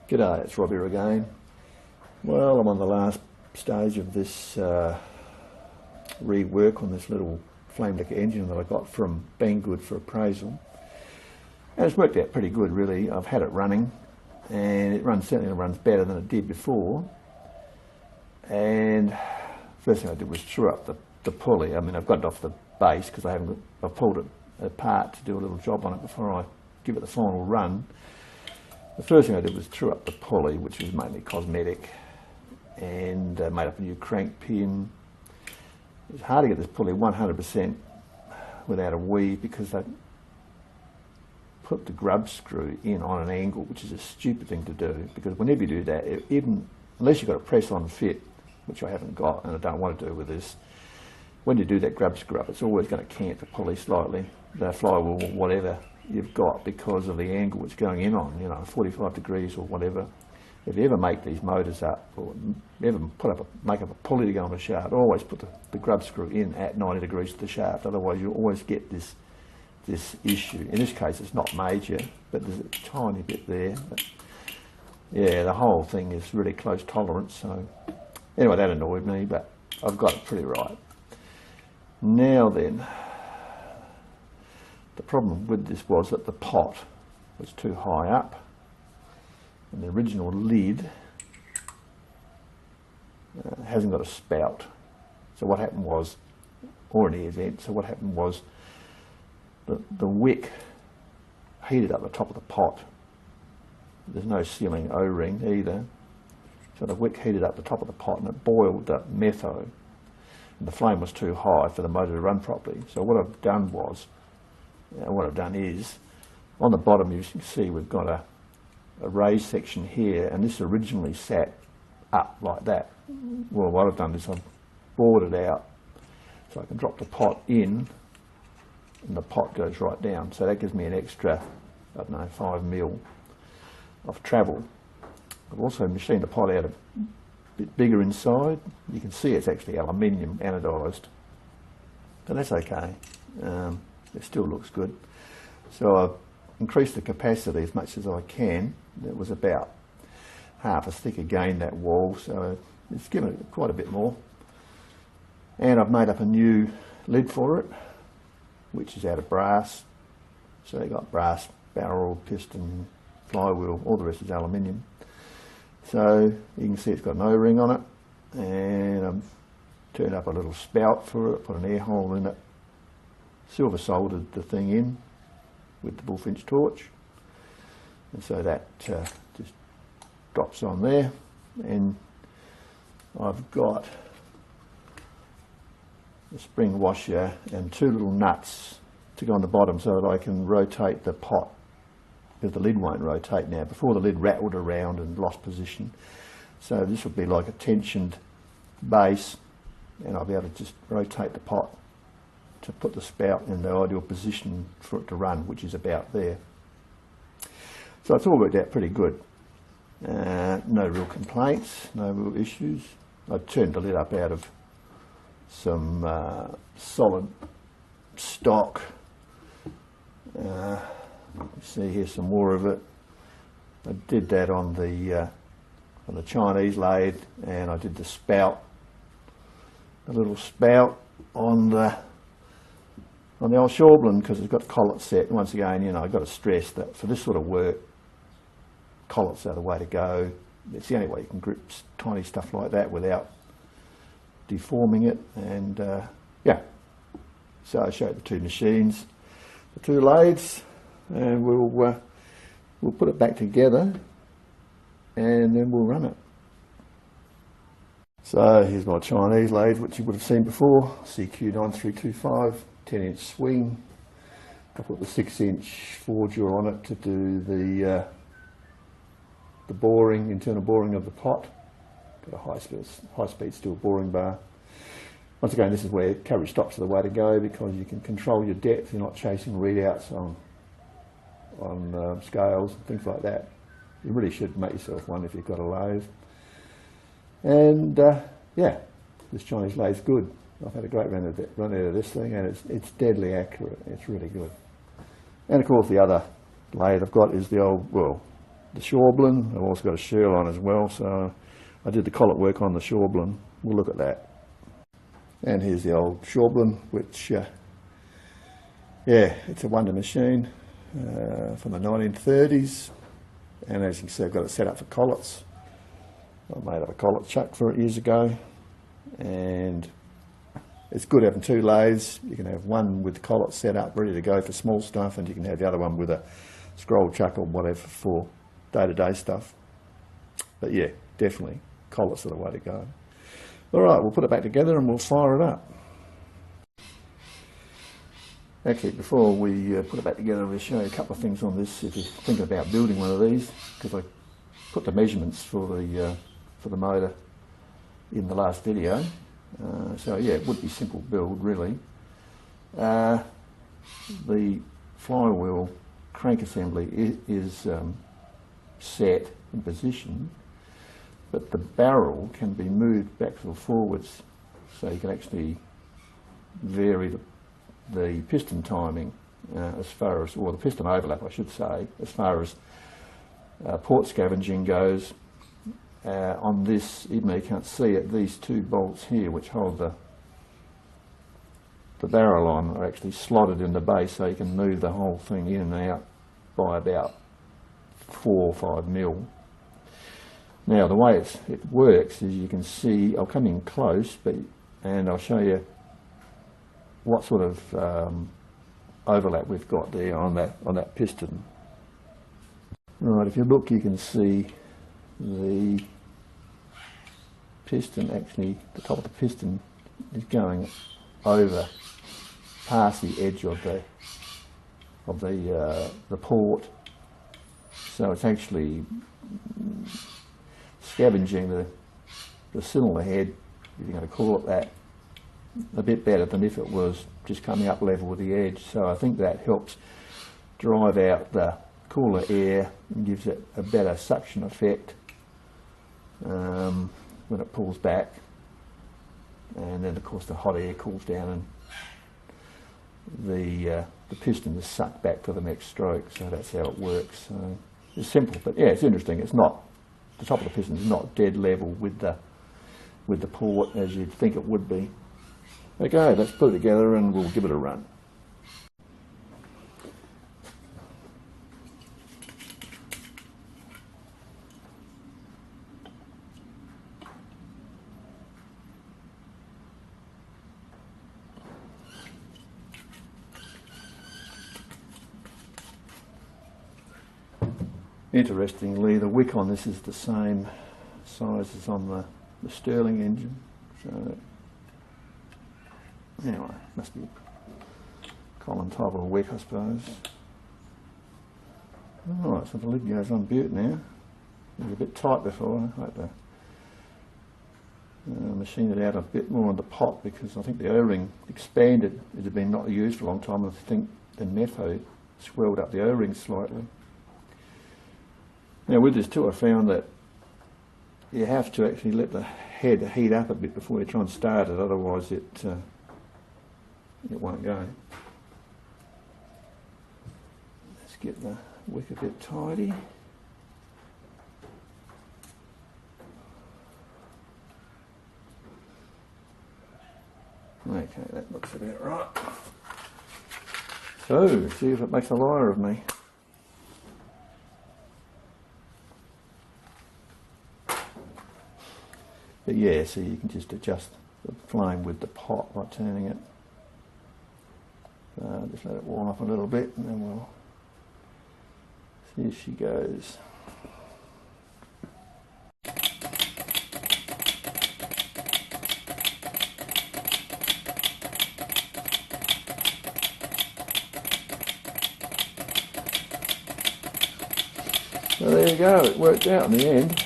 G'day, it's Rob here again. Well, I'm on the last stage of this rework on this little flame liquor engine that I got from Banggood for appraisal. And it's worked out pretty good really. I've had it running and it certainly runs better than it did before. And first thing I did was true up the pulley. I mean, I've got it off the base because I pulled it apart to do a little job on it before I give it the final run. The first thing I did was true up the pulley, which was mainly cosmetic, and made up a new crank pin. It's hard to get this pulley 100% without a weave because they put the grub screw in on an angle, which is a stupid thing to do, because whenever you do that, unless you've got a press-on fit, which I haven't got and I don't want to do with this, when you do that grub screw up, it's always going to cant the pulley slightly, the flywheel or whatever you've got, because of the angle it's going in on, 45 degrees or whatever. If you ever make these motors up, or ever make up a pulley to go on a shaft, always put the grub screw in at 90 degrees to the shaft, otherwise you'll always get this issue. In this case it's not major, but there's a tiny bit there. But yeah, the whole thing is really close tolerance, so anyway, that annoyed me, but I've got it pretty right. Now then, the problem with this was that the pot was too high up, and the original lid hasn't got a spout. So what happened was, or an air vent, so what happened was the wick heated up the top of the pot. There's no sealing O-ring either. So the wick heated up the top of the pot and it boiled the metho, and the flame was too high for the motor to run properly. So what I've done is, on the bottom you can see we've got a raised section here, and this originally sat up like that. Well, what I've done is I've bored it out so I can drop the pot in and the pot goes right down. So that gives me an extra, 5 mil of travel. I've also machined the pot out a bit bigger inside. You can see it's actually aluminium anodised, but that's okay. It still looks good. So I've increased the capacity as much as I can. It was about half as thick again, that wall, so it's given it quite a bit more. And I've made up a new lid for it, which is out of brass. So you've got brass barrel, piston, flywheel, all the rest is aluminium. So you can see it's got an O-ring on it, and I've turned up a little spout for it, put an air hole in it, silver soldered the thing in with the bullfinch torch, and so that just drops on there. And I've got a spring washer and 2 little nuts to go on the bottom so that I can rotate the pot, because the lid won't rotate now. Before, the lid rattled around and lost position, so this would be like a tensioned base, and I'll be able to just rotate the pot to put the spout in the ideal position for it to run, which is about there. So it's all worked out pretty good. No real complaints, no real issues. I turned the lid up out of some solid stock. See here some more of it. I did that on the Chinese lathe, and I did the spout, the little spout on the old Shawblin, because it's got collet set. And once again, I've got to stress that for this sort of work, collets are the way to go. It's the only way you can grip tiny stuff like that without deforming it. And yeah, so I showed the 2 machines, the 2 lathes, and we'll put it back together and then we'll run it. So here's my Chinese lathe, which you would have seen before, CQ9325, 10-inch swing. I put the 6-inch forger on it to do the boring, internal boring of the pot. Got a high-speed steel boring bar. Once again, this is where carriage stops are the way to go, because you can control your depth. You're not chasing readouts on scales and things like that. You really should make yourself one if you've got a lathe. And yeah, this Chinese lathe's good. I've had a great run out of this thing, and it's deadly accurate. It's really good. And of course the other lathe I've got is the old, well, the Shoreblin. I've also got a Sherline as well, so I did the collet work on the Shoreblin. We'll look at that. And here's the old Shoreblin, which, yeah, it's a wonder machine from the 1930s. And as you can see, I've got it set up for collets. I made up a collet chuck for it years ago. And it's good having two lathes. You can have one with the collet set up, ready to go for small stuff, and you can have the other one with a scroll chuck or whatever for day-to-day stuff. But yeah, definitely, collets are the way to go. All right, we'll put it back together and we'll fire it up. Actually, before we put it back together, I'll show you a couple of things on this if you're thinking about building one of these, because I put the measurements for the motor in the last video. So yeah, it would be simple build really. The flywheel crank assembly is set in position, but the barrel can be moved backwards or forwards, so you can actually vary the piston timing as far as, or the piston overlap I should say, as far as port scavenging goes. On this, even though you can't see it, these two bolts here which hold the barrel on are actually slotted in the base, so you can move the whole thing in and out by about 4 or 5 mil. Now the way it works is, you can see, I'll come in close, and I'll show you what sort of overlap we've got there on that piston. Right, if you look, you can see the piston, actually the top of the piston is going over past the edge of the port, so it's actually scavenging the cylinder head, if you're going to call it that, a bit better than if it was just coming up level with the edge. So I think that helps drive out the cooler air and gives it a better suction effect when it pulls back, and then of course the hot air cools down and the piston is sucked back for the next stroke. So that's how it works. So it's simple, but yeah, it's interesting. It's not, the top of the piston is not dead level with the port as you'd think it would be. Okay, let's put it together and we'll give it a run. Interestingly, the wick on this is the same size as on the Stirling engine. So anyway, must be a common type of wick, I suppose. Alright, so the lid goes on butte now. It was a bit tight before. I like to machine it out a bit more on the pot, because I think the O-ring expanded. It had been not used for a long time. I think the Mefo swelled up the O-ring slightly. Now with this too, I found that you have to actually let the head heat up a bit before you try and start it, otherwise it won't go. Let's get the wick a bit tidy. Okay, that looks about right. So, see if it makes a liar of me. But yeah, so you can just adjust the flame with the pot by turning it. Just let it warm up a little bit and then we'll see if she goes. So there you go, it worked out in the end.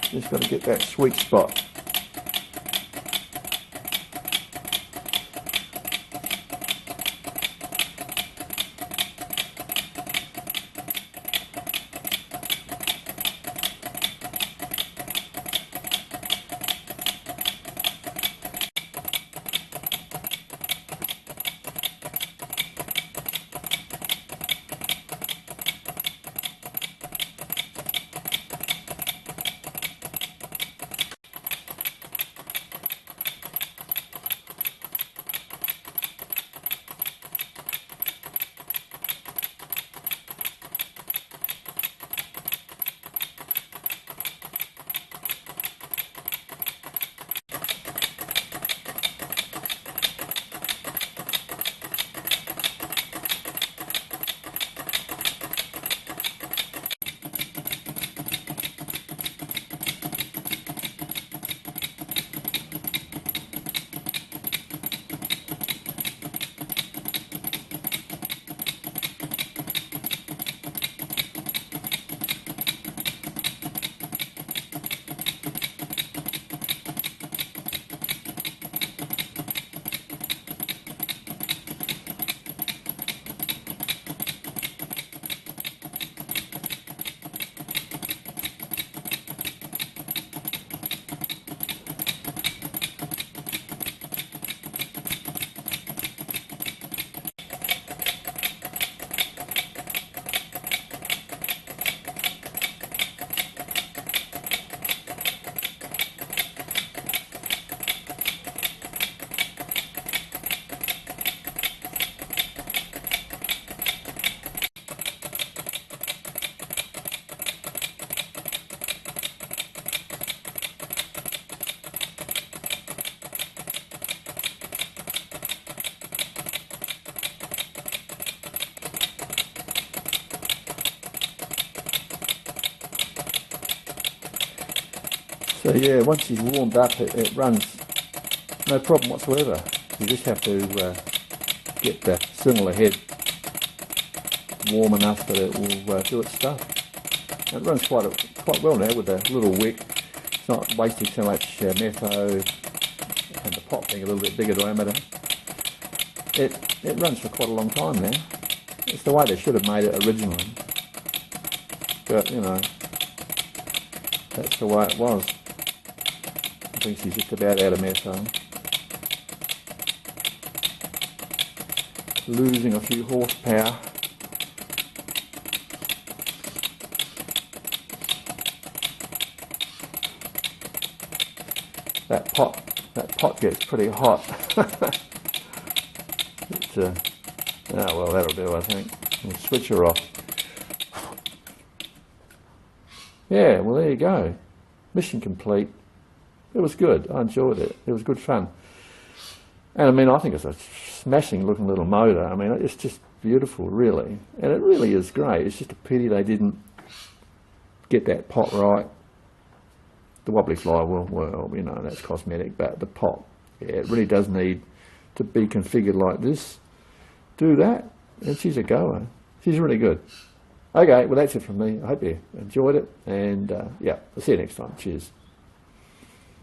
Just got to get that sweet spot. So yeah, once you've warmed up, it runs no problem whatsoever. You just have to get the cylinder head warm enough that it will do its stuff. And it runs quite well now with a little wick. It's not wasting so much metho, and the pot being a little bit bigger diameter. It runs for quite a long time now. It's the way they should have made it originally. But, you know, that's the way it was. I think she's just about out of metho. Losing a few horsepower. That pot gets pretty hot. Oh well, that'll do, I think. We'll switch her off. Yeah, well there you go. Mission complete. It was good. I enjoyed it. It was good fun. And I mean, I think it's a smashing looking little motor. I mean, it's just beautiful, really. And it really is great. It's just a pity they didn't get that pot right. The wobbly fly, well, you know, that's cosmetic, but the pot, yeah, it really does need to be configured like this. Do that, and she's a goer. She's really good. Okay, well that's it from me. I hope you enjoyed it, and yeah, I'll see you next time. Cheers.